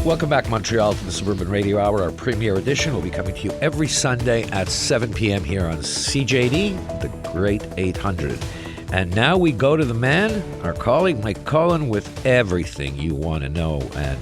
Welcome back, Montreal, to the Suburban Radio Hour. Our premiere edition will be coming to you every Sunday at 7 p.m. here on CJD, the Great 800. And now we go to the man, our colleague, Mike Cohen, with everything you want to know and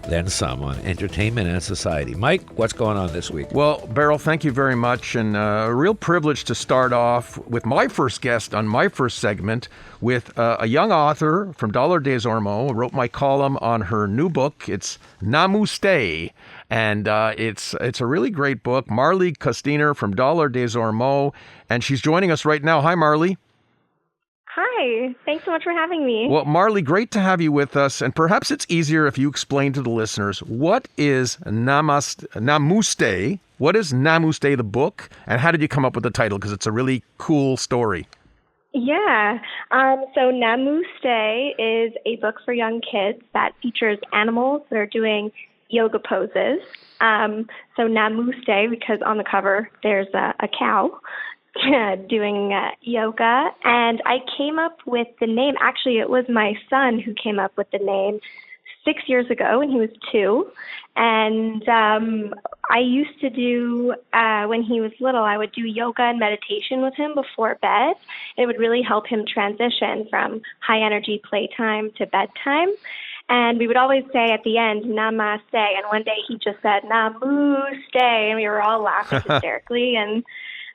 then some on entertainment and society. Mike, what's going on this week? Well, Beryl, thank you very much. And a real privilege to start off with my first guest on my first segment with a young author from Dollar des Ormeaux, wrote my column on her new book. It's Namaste. And it's a really great book. Marley Costiner from Dollar des Ormeaux. And she's joining us right now. Hi, Marley. Hi, thanks so much for having me. Well, Marley, great to have you with us. And perhaps it's easier if you explain to the listeners, what is Namaste? What is Namaste, the book? And how did you come up with the title? Because it's a really cool story. Yeah. So Namaste is a book for young kids that features animals that are doing yoga poses. So Namaste, because on the cover there's a cow doing yoga, and I came up with the name. Actually, it was my son who came up with the name 6 years ago when he was 2, and I used to do, when he was little, I would do yoga and meditation with him before bed. It would really help him transition from high energy playtime to bedtime. And we would always say at the end, Namaste, and one day he just said, Namaste, and we were all laughing hysterically, and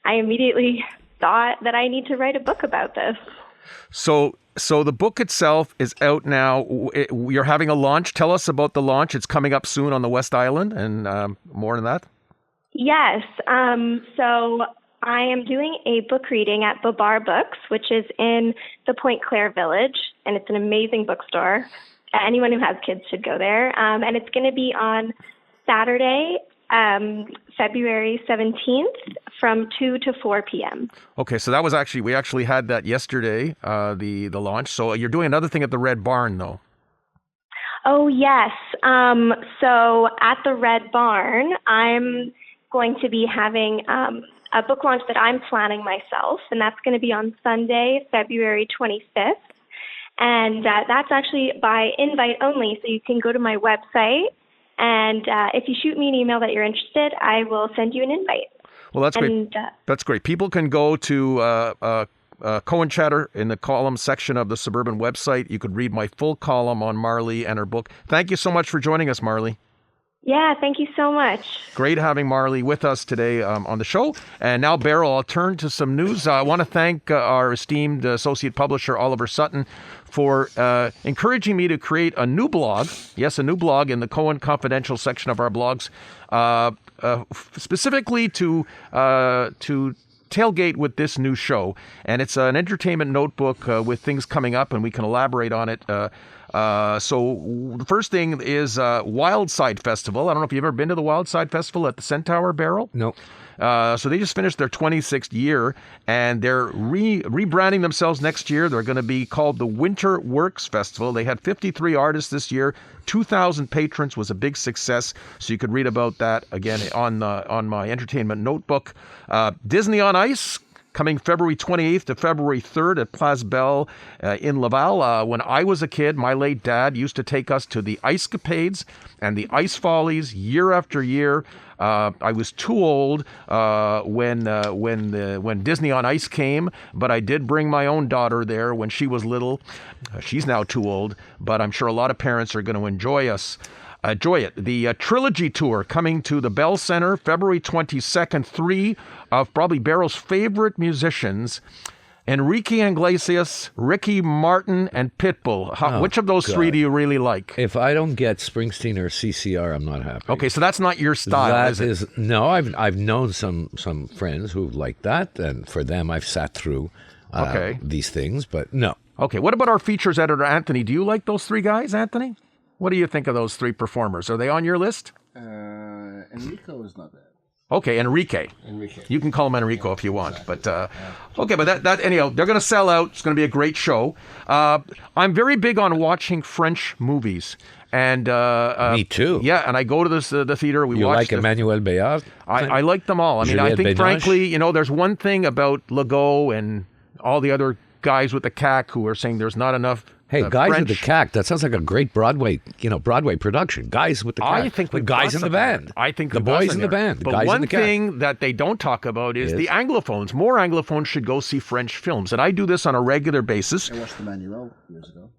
I immediately thought that I need to write a book about this. So the book itself is out now. You're having a launch. Tell us about the launch. It's coming up soon on the West Island, and more than that. Yes. So I am doing a book reading at Babar Books, which is in the Point Claire Village, and it's an amazing bookstore. Anyone who has kids should go there. And it's going to be on Saturday, February 17th from 2 to 4 p.m. Okay, so that was we actually had that yesterday, the launch. So you're doing another thing at the Red Barn, though. Oh, yes. So at the Red Barn, I'm going to be having a book launch that I'm planning myself, and that's going to be on Sunday, February 25th. And that's actually by invite only, so you can go to my website, and if you shoot me an email that you're interested, I will send you an invite. Well, that's great. That's great. People can go to Cohen Chatter in the column section of the Suburban website. You could read my full column on Marley and her book. Thank you so much for joining us, Marley. Yeah, thank you so much. Great having Marley with us today on the show. And now, Beryl, I'll turn to some news. I want to thank our esteemed associate publisher, Oliver Sutton, for encouraging me to create a new blog. Yes, a new blog in the Cohen Confidential section of our blogs, specifically to tailgate with this new show. And it's an entertainment notebook with things coming up, and we can elaborate on it. So the first thing is Wildside Festival. I don't know if you've ever been to the Wildside Festival at the Centaur, Beryl? No. So they just finished their 26th year, and they're rebranding themselves next year. They're going to be called the Winter Works Festival. They had 53 artists this year. 2,000 patrons, was a big success. So you could read about that again on my entertainment notebook. Disney on Ice, coming February 28th to February 3rd at Place Belle in Laval. When I was a kid, my late dad used to take us to the Icecapades and the Ice Follies year after year. I was too old when Disney on Ice came, but I did bring my own daughter there when she was little. She's now too old, but I'm sure a lot of parents are going to enjoy it. The Trilogy Tour coming to the Bell Center February 22nd. 3 of probably Beryl's favorite musicians, Enrique Iglesias, Ricky Martin, and Pitbull. Which of those three do you really like? If I don't get Springsteen or CCR, I'm not happy. Okay, so that's not your style, is it? No, I've known some friends who like that, and for them I've sat through these things, but no. Okay, what about our features editor, Anthony? Do you like those three guys, Anthony? What do you think of those three performers? Are they on your list? Enrico is not bad. Okay, Enrique. You can call him Enrico if you want. But okay, but that anyhow, they're going to sell out. It's going to be a great show. I'm very big on watching French movies. And me too. Yeah, and I go to the theater. You like Emmanuel Béard? I like them all. I mean, I think, frankly, there's one thing about Legault and all the other guys with the CAC who are saying there's not enough Hey, Guys with the French. Cack. That sounds like a great Broadway production. Guys with the Cack. I think the we've guys got in the something band. there. I think the we've got boys in something the there. band. The But guys in one the Cack. thing that they don't talk about is Yes. the Anglophones. More Anglophones should go see French films, and I do this on a regular basis. I watched Emmanuel years ago.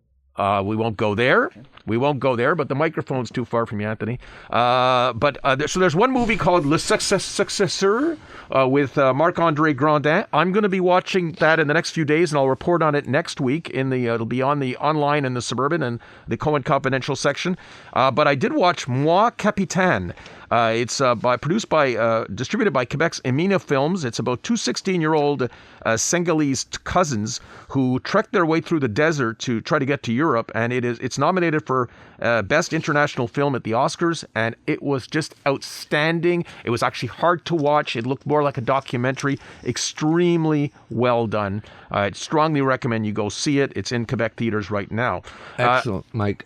We won't go there. We won't go there, but the microphone's too far from you, Anthony. So there's one movie called Le Successeur with Marc-André Grandin. I'm going to be watching that in the next few days, and I'll report on it next week. It'll be on the online in the Suburban and the Cohen Confidential section. But I did watch Moi Capitaine. It's distributed by Quebec's Emina Films. It's about two 16-year-old Senegalese cousins who trekked their way through the desert to try to get to Europe, and it's nominated for Best International Film at the Oscars, and it was just outstanding. It was actually hard to watch. It looked more like a documentary. Extremely well done. I'd strongly recommend you go see it. It's in Quebec theaters right now. Excellent, Mike.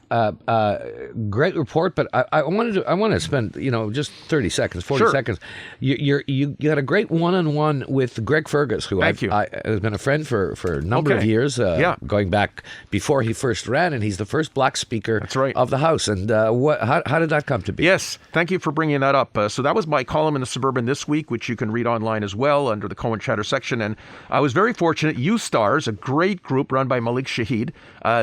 Great report, but I want to spend just 30 seconds, 40 Sure. seconds. You got a great one-on-one with Greg Fergus, who Thank you. has been a friend for a number of Okay. years, Yeah. going back before he first ran, and he's the first black speaker That's right. of the House. And how did that come to be? Yes, thank you for bringing that up. So that was my column in the Suburban this week, which you can read online as well under the Cohen Chatter section. And I was very fortunate. U-Stars, a great group run by Malik Shahid,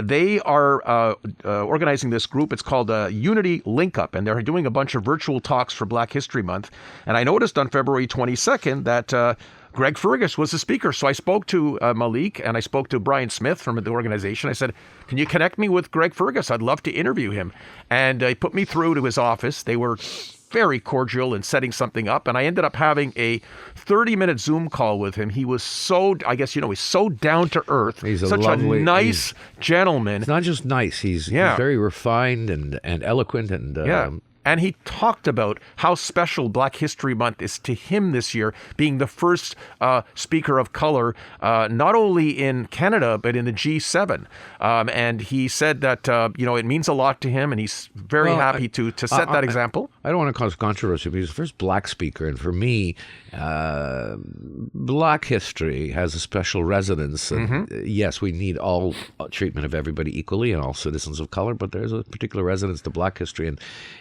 they are organizing this group. It's called Unity Link Up, and they're doing a bunch of virtual talks for Black History Month. And I noticed on February 22nd that Greg Fergus was the speaker. So I spoke to Malik and I spoke to Brian Smith from the organization. I said, can you connect me with Greg Fergus? I'd love to interview him. And he put me through to his office. They were very cordial in setting something up. And I ended up having a 30-minute Zoom call with him. He was he's so down to earth. He's such a nice gentleman. It's not just nice. He's very refined and eloquent and And he talked about how special Black History Month is to him this year, being the first speaker of color, not only in Canada, but in the G7. And he said that, it means a lot to him, and he's very happy to set that example. I don't want to cause controversy, but he's the first black speaker. And for me, black history has a special resonance. And yes, we need all treatment of everybody equally and all citizens of color, but there's a particular resonance to black history.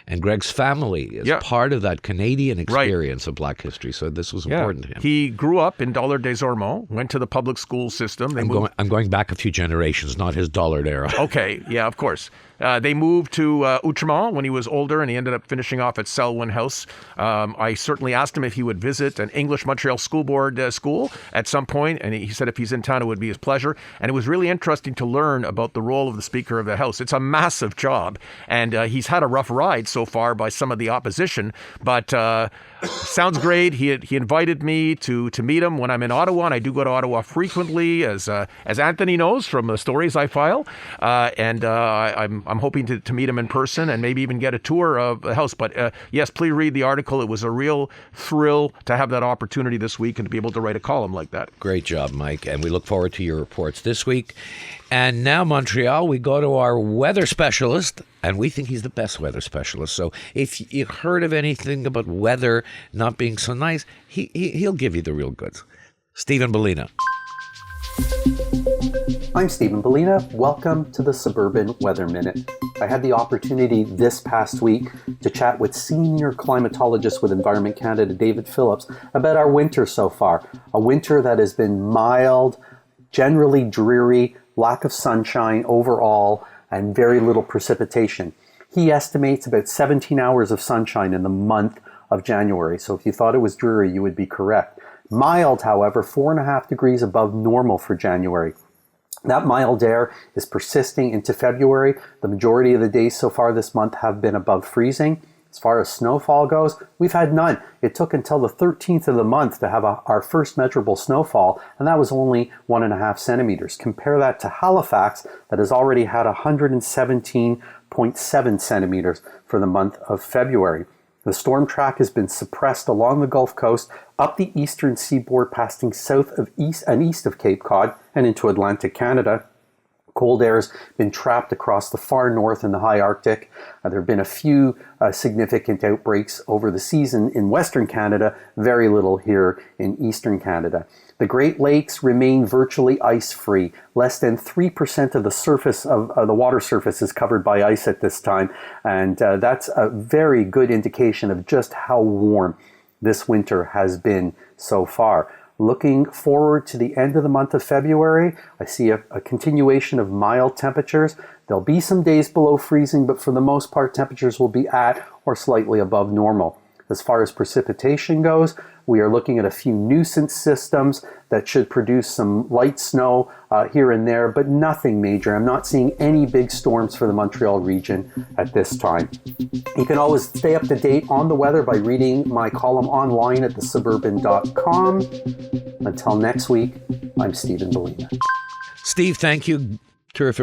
And Greg's family is part of that Canadian experience of black history. So this was important to him. He grew up in Dollard des Ormeaux, went to the public school system. I'm going back a few generations, not his Dollard era. Okay, yeah, of course. They moved to Outremont when he was older, and he ended up finishing off at Selwyn House. I certainly asked him if he would visit an English Montreal School Board school at some point, and he said if he's in town, it would be his pleasure. And it was really interesting to learn about the role of the Speaker of the House. It's a massive job, and he's had a rough ride so far by some of the opposition, but sounds great. He invited me to meet him when I'm in Ottawa, and I do go to Ottawa frequently, as Anthony knows from the stories I file, and I'm hoping to meet him in person and maybe even get a tour of the house. But yes, please read the article. It was a real thrill to have that opportunity this week and to be able to write a column like that. Great job, Mike. And we look forward to your reports this week. And now, Montreal, we go to our weather specialist, and we think he's the best weather specialist. So if you heard of anything about weather not being so nice, he'll give you the real goods. Stephen Bellina. I'm Stephen Bellina. Welcome to the Suburban Weather Minute. I had the opportunity this past week to chat with senior climatologist with Environment Canada, David Phillips, about our winter so far. A winter that has been mild, generally dreary, lack of sunshine overall, and very little precipitation. He estimates about 17 hours of sunshine in the month of January. So if you thought it was dreary, you would be correct. Mild, however, 4.5 degrees above normal for January. That mild air is persisting into February. The majority of the days so far this month have been above freezing. As far as snowfall goes, we've had none. It took until the 13th of the month to have our first measurable snowfall, and that was only 1.5 centimeters. Compare that to Halifax, that has already had 117.7 centimeters for the month of February. The storm track has been suppressed along the Gulf Coast, up the eastern seaboard, passing south of east of Cape Cod and into Atlantic Canada. Cold air has been trapped across the far north and the high Arctic. There have been a few significant outbreaks over the season in Western Canada, very little here in Eastern Canada. The Great Lakes remain virtually ice-free. Less than 3% of the surface of the water surface is covered by ice at this time, and that's a very good indication of just how warm this winter has been so far. Looking forward to the end of the month of February, I see a continuation of mild temperatures. There'll be some days below freezing, but for the most part, temperatures will be at or slightly above normal. As far as precipitation goes, we are looking at a few nuisance systems that should produce some light snow here and there, but nothing major. I'm not seeing any big storms for the Montreal region at this time. You can always stay up to date on the weather by reading my column online at thesuburban.com. Until next week, I'm Stephen Bellina. Steve, thank you. Terrific